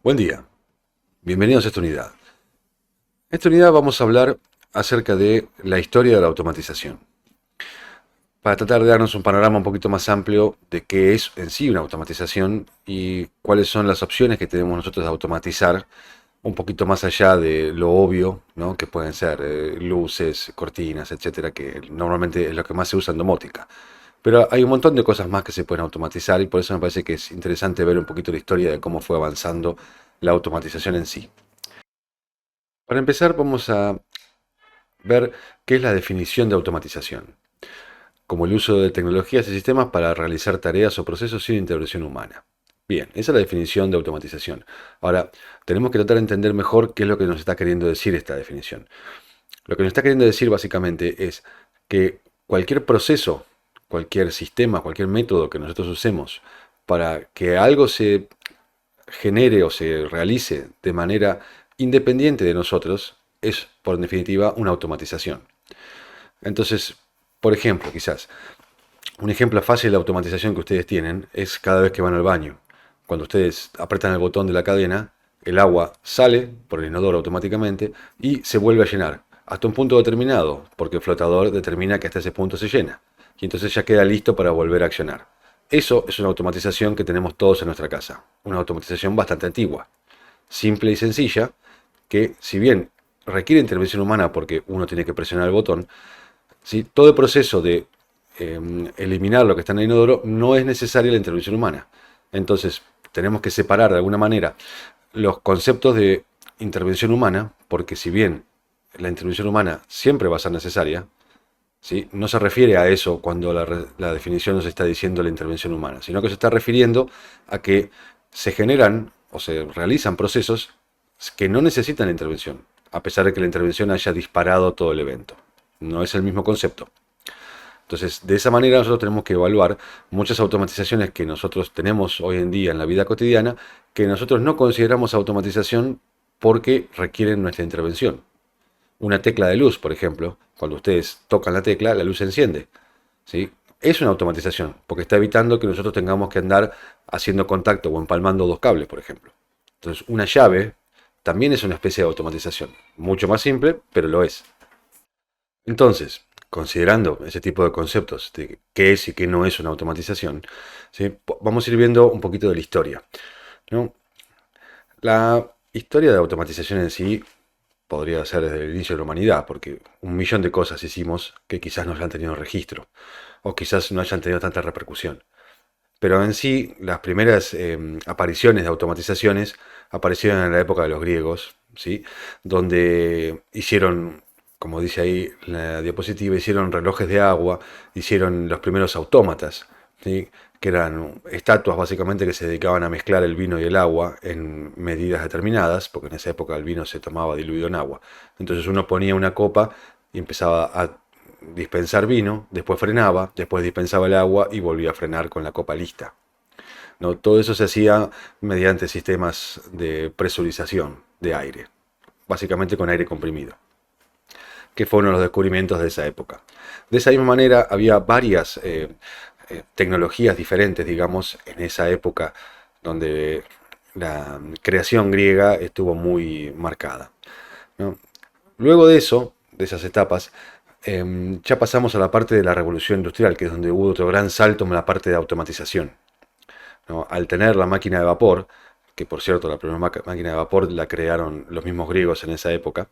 Buen día, bienvenidos a esta unidad. En esta unidad vamos a hablar acerca de la historia de la automatización, para tratar de darnos un panorama un poquito más amplio de qué es en sí una automatización y cuáles son las opciones que tenemos nosotros de automatizar, un poquito más allá de lo obvio, ¿no? Que pueden ser luces, cortinas, etcétera, que normalmente es lo que más se usa en domótica. Pero hay un montón de cosas más que se pueden automatizar y por eso me parece que es interesante ver un poquito la historia de cómo fue avanzando la automatización en sí. Para empezar, vamos a ver qué es la definición de automatización, como el uso de tecnologías y sistemas para realizar tareas o procesos sin intervención humana. Bien, esa es la definición de automatización. Ahora, tenemos que tratar de entender mejor qué es lo que nos está queriendo decir esta definición. Lo que nos está queriendo decir básicamente es que cualquier proceso, cualquier sistema, cualquier método que nosotros usemos para que algo se genere o se realice de manera independiente de nosotros es, por definitiva, una automatización. Entonces, por ejemplo, quizás, un ejemplo fácil de automatización que ustedes tienen es cada vez que van al baño. Cuando ustedes apretan el botón de la cadena, el agua sale por el inodoro automáticamente y se vuelve a llenar hasta un punto determinado, porque el flotador determina que hasta ese punto se llena. Y entonces ya queda listo para volver a accionar. Eso es una automatización que tenemos todos en nuestra casa. Una automatización bastante antigua, simple y sencilla, que si bien requiere intervención humana porque uno tiene que presionar el botón, ¿sí? Todo el proceso de eliminar lo que está en el inodoro no es necesaria la intervención humana. Entonces, tenemos que separar de alguna manera los conceptos de intervención humana, porque si bien la intervención humana siempre va a ser necesaria, ¿sí? No se refiere a eso cuando la definición nos está diciendo la intervención humana, sino que se está refiriendo a que se generan o se realizan procesos que no necesitan la intervención, a pesar de que la intervención haya disparado todo el evento. No es el mismo concepto. Entonces, de esa manera nosotros tenemos que evaluar muchas automatizaciones que nosotros tenemos hoy en día en la vida cotidiana, que nosotros no consideramos automatización porque requieren nuestra intervención. Una tecla de luz, por ejemplo, cuando ustedes tocan la tecla, la luz se enciende, ¿sí? Es una automatización, porque está evitando que nosotros tengamos que andar haciendo contacto o empalmando dos cables, por ejemplo. Entonces, una llave también es una especie de automatización. Mucho más simple, pero lo es. Entonces, considerando ese tipo de conceptos de qué es y qué no es una automatización, ¿sí? Vamos a ir viendo un poquito de la historia, ¿no? La historia de automatización en sí podría ser desde el inicio de la humanidad, porque un millón de cosas hicimos que quizás no hayan tenido registro, o quizás no hayan tenido tanta repercusión. Pero en sí, las primeras apariciones de automatizaciones aparecieron en la época de los griegos, ¿sí? Donde hicieron, como dice ahí la diapositiva, hicieron relojes de agua, hicieron los primeros autómatas, ¿sí? Que eran estatuas básicamente que se dedicaban a mezclar el vino y el agua en medidas determinadas, porque en esa época el vino se tomaba diluido en agua. Entonces uno ponía una copa y empezaba a dispensar vino, después frenaba, después dispensaba el agua y volvía a frenar con la copa lista. ¿No? Todo eso se hacía mediante sistemas de presurización de aire, básicamente con aire comprimido, que fue uno de los descubrimientos de esa época. De esa misma manera había varias tecnologías diferentes, digamos, en esa época donde la creación griega estuvo muy marcada, ¿no? Luego de eso, de esas etapas, ya pasamos a la parte de la revolución industrial, que es donde hubo otro gran salto en la parte de automatización, ¿no? Al tener la máquina de vapor, que por cierto la primera máquina de vapor la crearon los mismos griegos en esa época,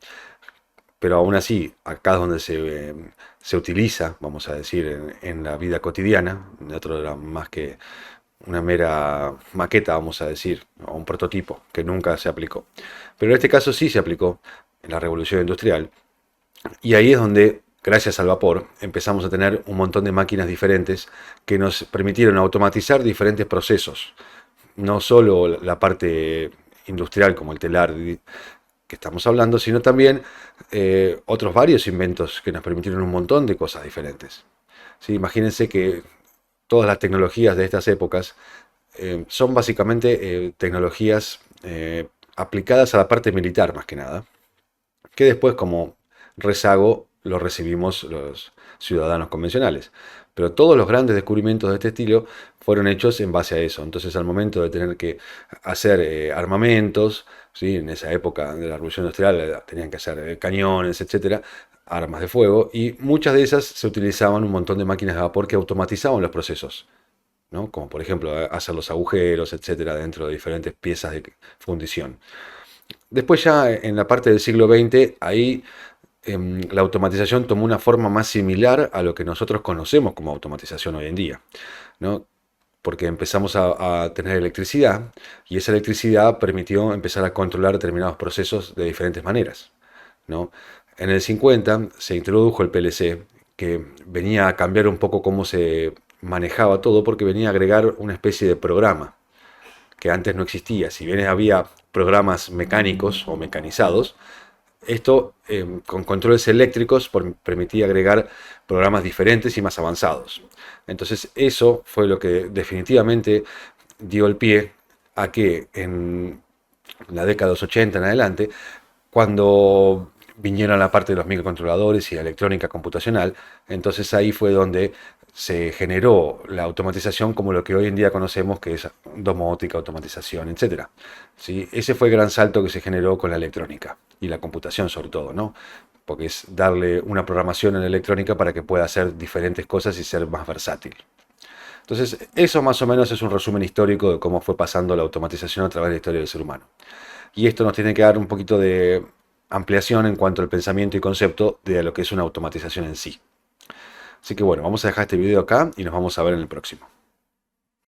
pero aún así, acá es donde se utiliza, vamos a decir, en la vida cotidiana, otro era más que una mera maqueta, vamos a decir, o un prototipo que nunca se aplicó. Pero en este caso sí se aplicó en la revolución industrial, y ahí es donde, gracias al vapor, empezamos a tener un montón de máquinas diferentes que nos permitieron automatizar diferentes procesos. No solo la parte industrial como el telar que estamos hablando, sino también otros varios inventos que nos permitieron un montón de cosas diferentes. ¿Sí? Imagínense que todas las tecnologías de estas épocas son básicamente tecnologías aplicadas a la parte militar más que nada, que después como rezago lo recibimos los ciudadanos convencionales. Pero todos los grandes descubrimientos de este estilo fueron hechos en base a eso. Entonces, al momento de tener que hacer armamentos, ¿sí? En esa época de la Revolución Industrial tenían que hacer cañones, etcétera, armas de fuego, y muchas de esas se utilizaban un montón de máquinas de vapor que automatizaban los procesos, ¿no? Como por ejemplo hacer los agujeros, etcétera, dentro de diferentes piezas de fundición. Después ya en la parte del siglo XX, ahí la automatización tomó una forma más similar a lo que nosotros conocemos como automatización hoy en día, ¿no? Porque empezamos a tener electricidad y esa electricidad permitió empezar a controlar determinados procesos de diferentes maneras, ¿no? En el 50 se introdujo el PLC, que venía a cambiar un poco cómo se manejaba todo, porque venía a agregar una especie de programa que antes no existía. Si bien había programas mecánicos o mecanizados, esto con controles eléctricos permitía agregar programas diferentes y más avanzados. Entonces eso fue lo que definitivamente dio el pie a que en la década de los 80 en adelante, cuando vinieron la parte de los microcontroladores y la electrónica computacional, entonces ahí fue donde se generó la automatización como lo que hoy en día conocemos, que es domótica, automatización, etcétera. ¿Sí? Ese fue el gran salto que se generó con la electrónica y la computación sobre todo, ¿no? Porque es darle una programación en la electrónica para que pueda hacer diferentes cosas y ser más versátil. Entonces, eso más o menos es un resumen histórico de cómo fue pasando la automatización a través de la historia del ser humano. Y esto nos tiene que dar un poquito de ampliación en cuanto al pensamiento y concepto de lo que es una automatización en sí. Así que bueno, vamos a dejar este video acá y nos vamos a ver en el próximo.